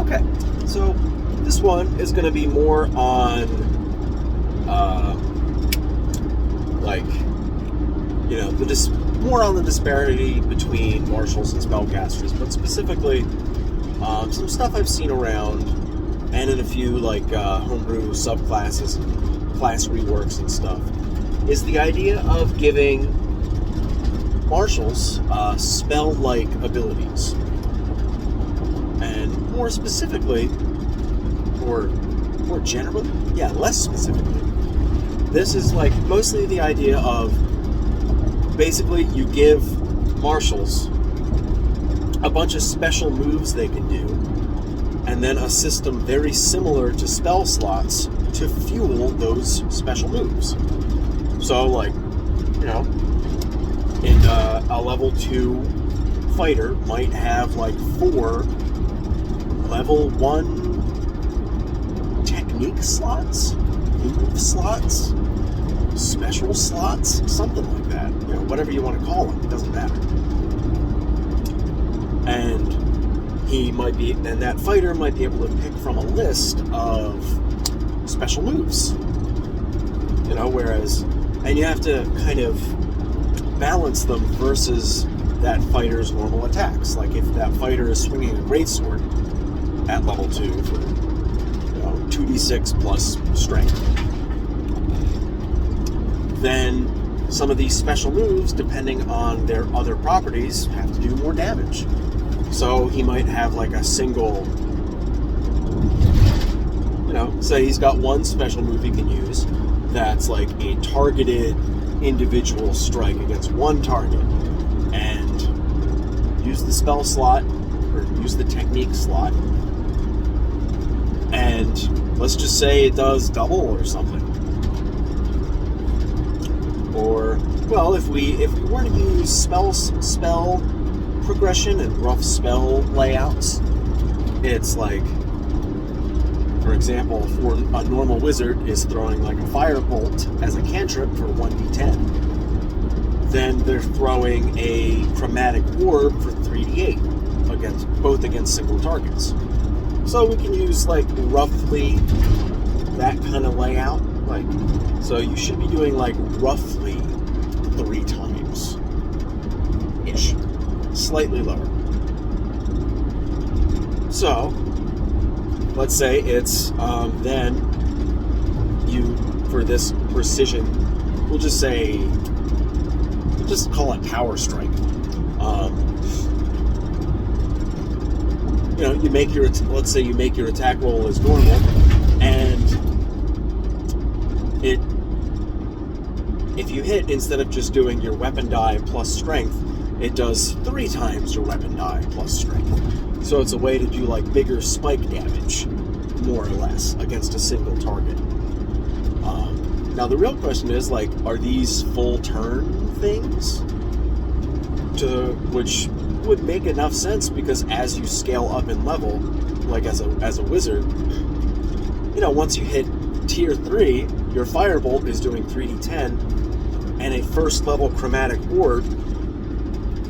Okay, so this one is going to be more on, more on the disparity between marshals and spellcasters, but specifically some stuff I've seen around, and in a few homebrew subclasses, class reworks and stuff, is the idea of giving marshals spell-like abilities. And more specifically, or more generally, less specifically, this is mostly the idea of basically you give marshals a bunch of special moves they can do, and then a system very similar to spell slots to fuel those special moves. So, in a level 2 fighter might have 4 level 1 technique slots, move slots, special slots, something like that. Whatever you want to call them, it doesn't matter. And that fighter might be able to pick from a list of special moves. And you have to kind of balance them versus that fighter's normal attacks. Like if that fighter is swinging a greatsword at level 2 for 2d6 plus strength, then some of these special moves, depending on their other properties, have to do more damage. So he might have a single, say he's got one special move he can use that's a targeted individual strike against one target, and use the spell slot or use the technique slot, and let's just say it does double or something. Or, well, if we were to use spell progression and rough spell layouts, it's for example, for a normal wizard is throwing a firebolt as a cantrip for 1d10. Then they're throwing a chromatic orb for 3d8 against single targets. So we can use roughly that kind of layout. So you should be doing roughly 3 times ish, slightly lower. So let's say it's then you, for this precision, we'll just call it power strike. You make let's say you make your attack roll as normal, and if you hit, instead of just doing your weapon die plus strength, it does 3 times your weapon die plus strength. So it's a way to do bigger spike damage, more or less, against a single target. Now the real question is are these full turn things? Which would make enough sense, because as you scale up in level, as a wizard, once you hit tier 3, your firebolt is doing 3d10, and a first level chromatic orb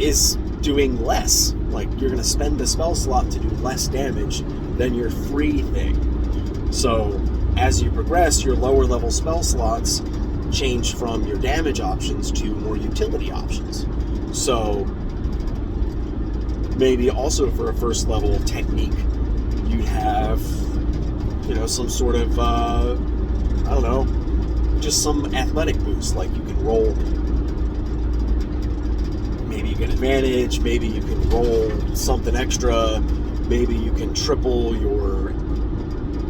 is doing less. You're going to spend a spell slot to do less damage than your free thing. So as you progress, your lower level spell slots change from your damage options to more utility options. So maybe also for a first level technique, you'd have some sort of just some athletic boost, you can roll, maybe you get advantage, maybe you can roll something extra, maybe you can triple your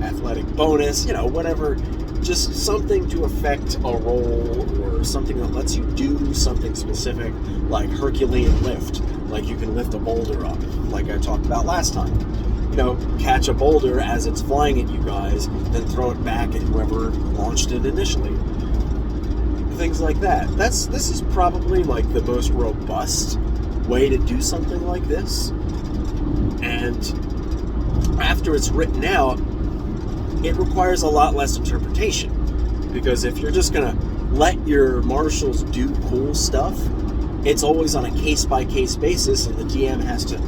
athletic bonus, whatever, just something to affect a roll, or something that lets you do something specific, like Herculean lift, you can lift a boulder up, like I talked about last time. Catch a boulder as it's flying at you guys, then throw it back at whoever launched it initially. Things like that. This is probably the most robust way to do something like this. And after it's written out, it requires a lot less interpretation. Because if you're just gonna let your marshals do cool stuff, it's always on a case-by-case basis, and the DM has to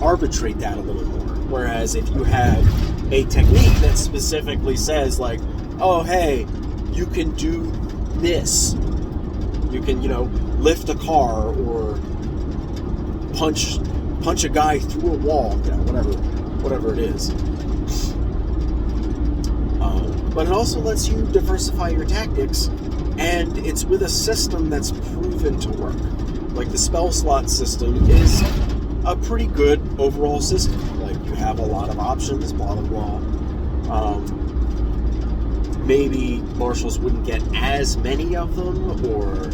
arbitrate that a little more. Whereas if you had a technique that specifically says, like, oh, hey, you can do this. You can, lift a car or punch a guy through a wall, whatever it is. But it also lets you diversify your tactics, and it's with a system that's proven to work. Like, the spell slot system is a pretty good overall system. Like, you have a lot of options, blah, blah, blah. Maybe marshals wouldn't get as many of them, or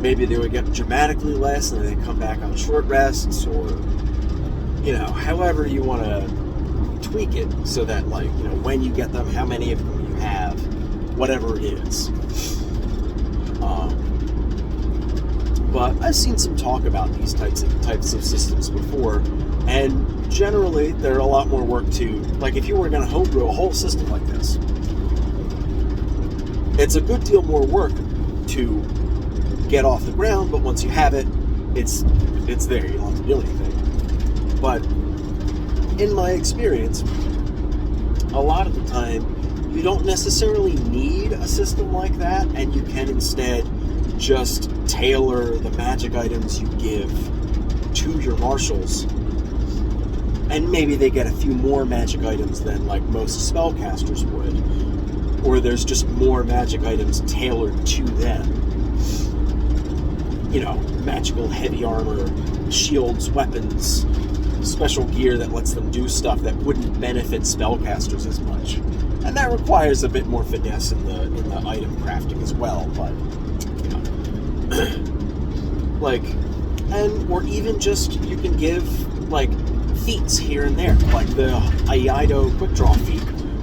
maybe they would get dramatically less and then they come back on short rests, or, however you want to tweak it so that, like, when you get them, how many of them you have, whatever it is. But I've seen some talk about these types of systems before, and generally they're a lot more work to, like, if you were going to homebrew a whole system like this, it's a good deal more work to get off the ground, but once you have it, it's there. You don't have to do anything. But in my experience, a lot of the time, you don't necessarily need a system like that, and you can instead just tailor the magic items you give to your marshals, and maybe they get a few more magic items than, like, most spellcasters would, or there's just more magic items tailored to them. Magical heavy armor, shields, weapons, special gear that lets them do stuff that wouldn't benefit spellcasters as much. And that requires a bit more finesse in the item crafting as well, but or even just, you can give, like, feats here and there, like the Iaido quick draw feat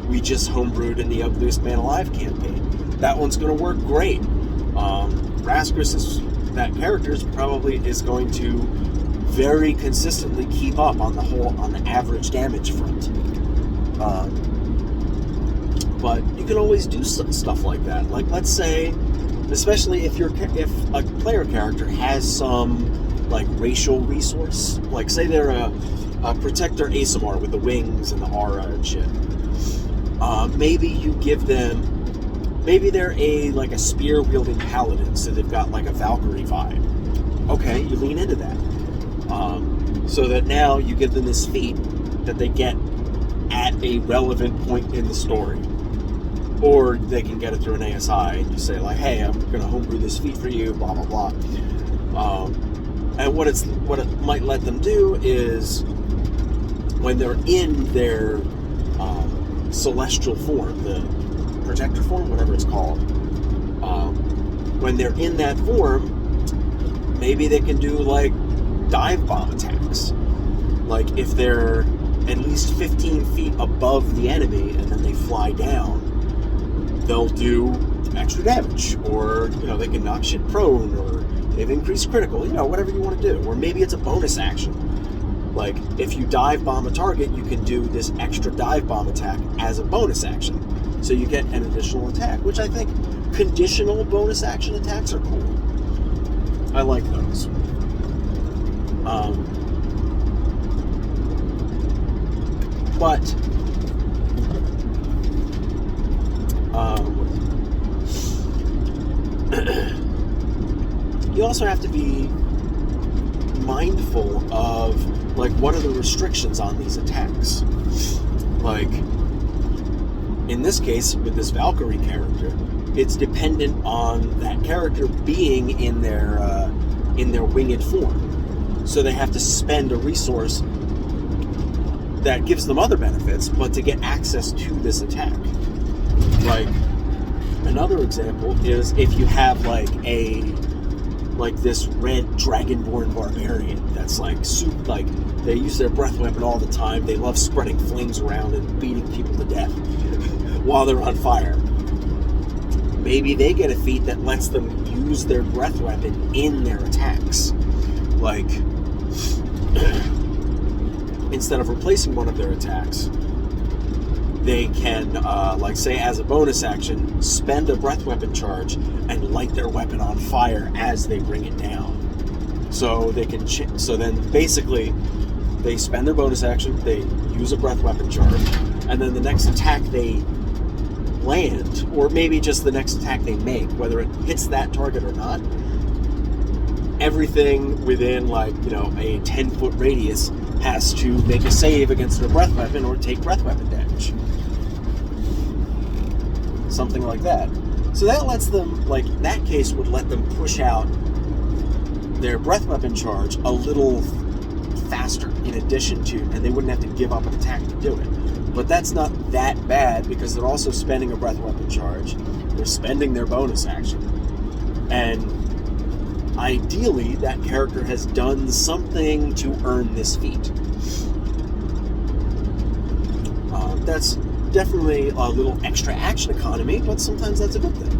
we just homebrewed in the Ugliest Man Alive campaign. That one's going to work great. Raskus, that character, is going to very consistently keep up on the average damage front. But you can always do stuff like that. Like, let's say, especially if a player character has some, like, racial resource, like, say they're a Protector Aasimar with the wings and the aura and shit. Maybe you give them, maybe they're a spear wielding paladin, so they've got, like, a Valkyrie vibe. Okay, you lean into that. So that now you give them this feat that they get at a relevant point in the story. Or they can get it through an ASI, and you say, like, hey, I'm going to homebrew this feat for you, blah, blah, blah. And what it might let them do is, when they're in their celestial form, the protector form, whatever it's called, when they're in that form, maybe they can do, like, dive bomb attacks. Like, if they're at least 15 feet above the enemy and then they fly down, they'll do extra damage, or, they can knock shit prone, or they've increased critical, whatever you want to do. Or maybe it's a bonus action. Like, if you dive bomb a target, you can do this extra dive bomb attack as a bonus action. So you get an additional attack, which I think conditional bonus action attacks are cool. I like those. But you also have to be mindful of, like, what are the restrictions on these attacks. Like, in this case, with this Valkyrie character, it's dependent on that character being in their winged form. So they have to spend a resource that gives them other benefits, but to get access to this attack. Like, another example is if you have, like, this red Dragonborn barbarian that's, like, they use their breath weapon all the time. They love spreading flames around and beating people to death while they're on fire. Maybe they get a feat that lets them use their breath weapon in their attacks. Like, instead of replacing one of their attacks, they can, say as a bonus action, spend a breath weapon charge and light their weapon on fire as they bring it down. So they can, so then basically they spend their bonus action, they use a breath weapon charge, and then the next attack they land, or maybe just the next attack they make, whether it hits that target or not, everything within like, you know, a 10-foot radius has to make a save against their breath weapon or take breath weapon damage. Something like that. So that lets them, like, that case would let them push out their breath weapon charge a little faster in addition to, and they wouldn't have to give up an attack to do it. But that's not that bad because they're also spending a breath weapon charge. They're spending their bonus action. And ideally, that character has done something to earn this feat. That's definitely a little extra action economy, but sometimes that's a good thing.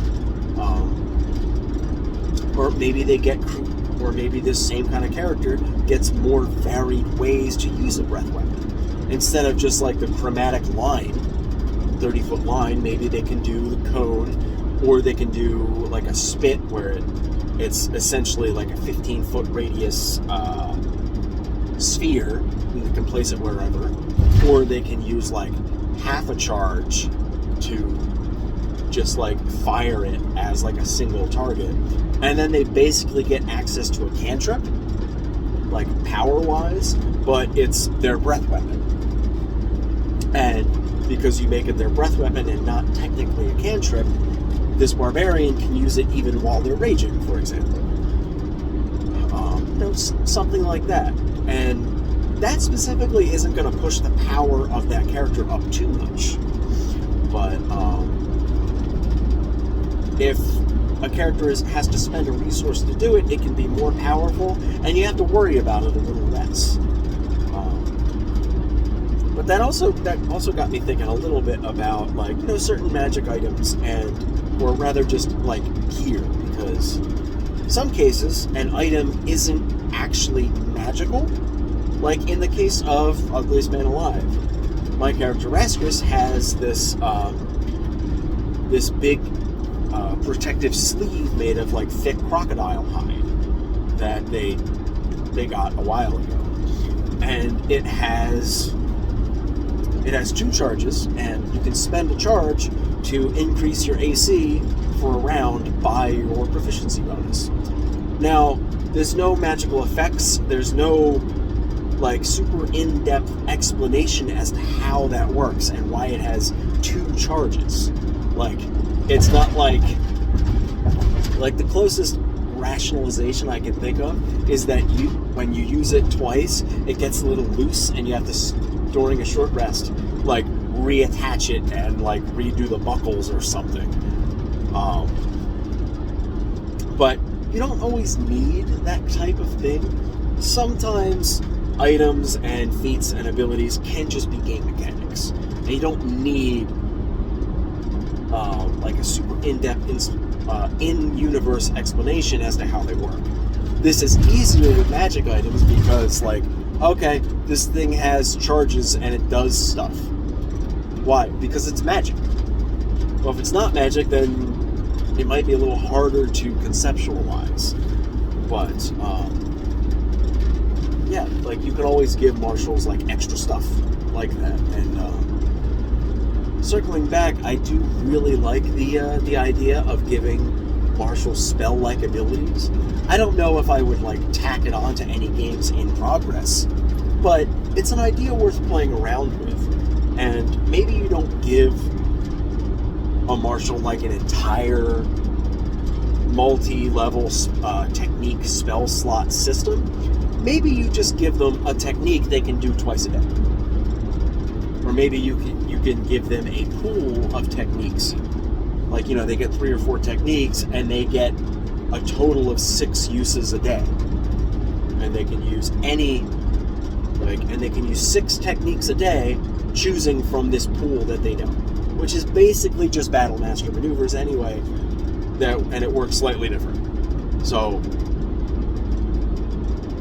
Or maybe they get, or maybe this same kind of character gets more varied ways to use a breath weapon. Instead of just like the chromatic line, 30-foot line, maybe they can do the cone, or they can do like a spit where it's essentially like a 15-foot radius sphere, and they can place it wherever. Or they can use like half a charge to just like fire it as like a single target. And then they basically get access to a cantrip, like power-wise, but it's their breath weapon. And because you make it their breath weapon and not technically a cantrip, this barbarian can use it even while they're raging, for example. You know, something like that. And that specifically isn't going to push the power of that character up too much. But if a character has to spend a resource to do it, it can be more powerful, and you have to worry about it a little less. But that also got me thinking a little bit about, like, you know, certain magic items, or rather just like gear, because in some cases an item isn't actually magical. Like in the case of Ugliest Man Alive, my character Raskus has this big protective sleeve made of like thick crocodile hide that they got a while ago, and it has 2 charges, and you can spend a charge to increase your AC for a round by your proficiency bonus. Now, there's no magical effects, there's no like super in-depth explanation as to how that works and why it has 2 charges. Like, it's not like the closest rationalization I can think of is that when you use it twice, it gets a little loose and you have to, during a short rest, like reattach it and like redo the buckles or something. But you don't always need that type of thing. Sometimes items and feats and abilities can just be game mechanics, and you don't need like a super in-depth in-universe explanation as to how they work. This is easier with magic items because, like, okay, this thing has charges and it does stuff. Why? Because it's magic. Well, if it's not magic, then it might be a little harder to conceptualize. But yeah, like, you can always give marshals like extra stuff like that. And circling back, I do really like the idea of giving marshals spell-like abilities. I don't know if I would like tack it on to any games in progress, but it's an idea worth playing around with. And maybe you don't give a marshal like an entire multi-level technique spell slot system. Maybe you just give them a technique they can do twice a day. Or maybe you can give them a pool of techniques. Like, you know, they get 3 or 4 techniques and they get a total of 6 uses a day. And they can use and they can use 6 techniques a day, choosing from this pool that they know, which is basically just Battle Master maneuvers anyway, and it works slightly different. So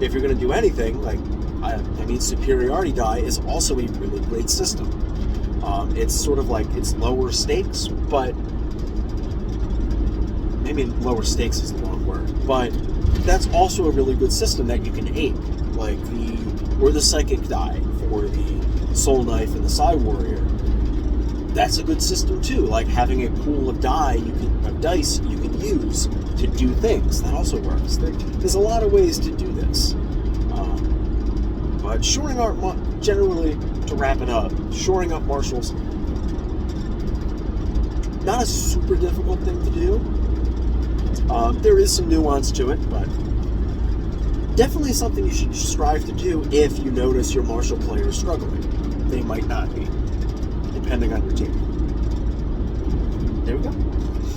if you're going to do anything, like, superiority die is also a really great system. It's sort of like, it's lower stakes, but maybe lower stakes is the wrong word, but that's also a really good system that you can ape. Like, or the psychic die for the soul knife and the Psy Warrior. That's a good system too, like having a pool of dice you can use to do things. That also works. There's a lot of ways to do this. But shoring up, generally, to wrap it up, shoring up martials, not a super difficult thing to do. There is some nuance to it, but definitely something you should strive to do if you notice your martial player is struggling. They might not be, depending on your team. There we go.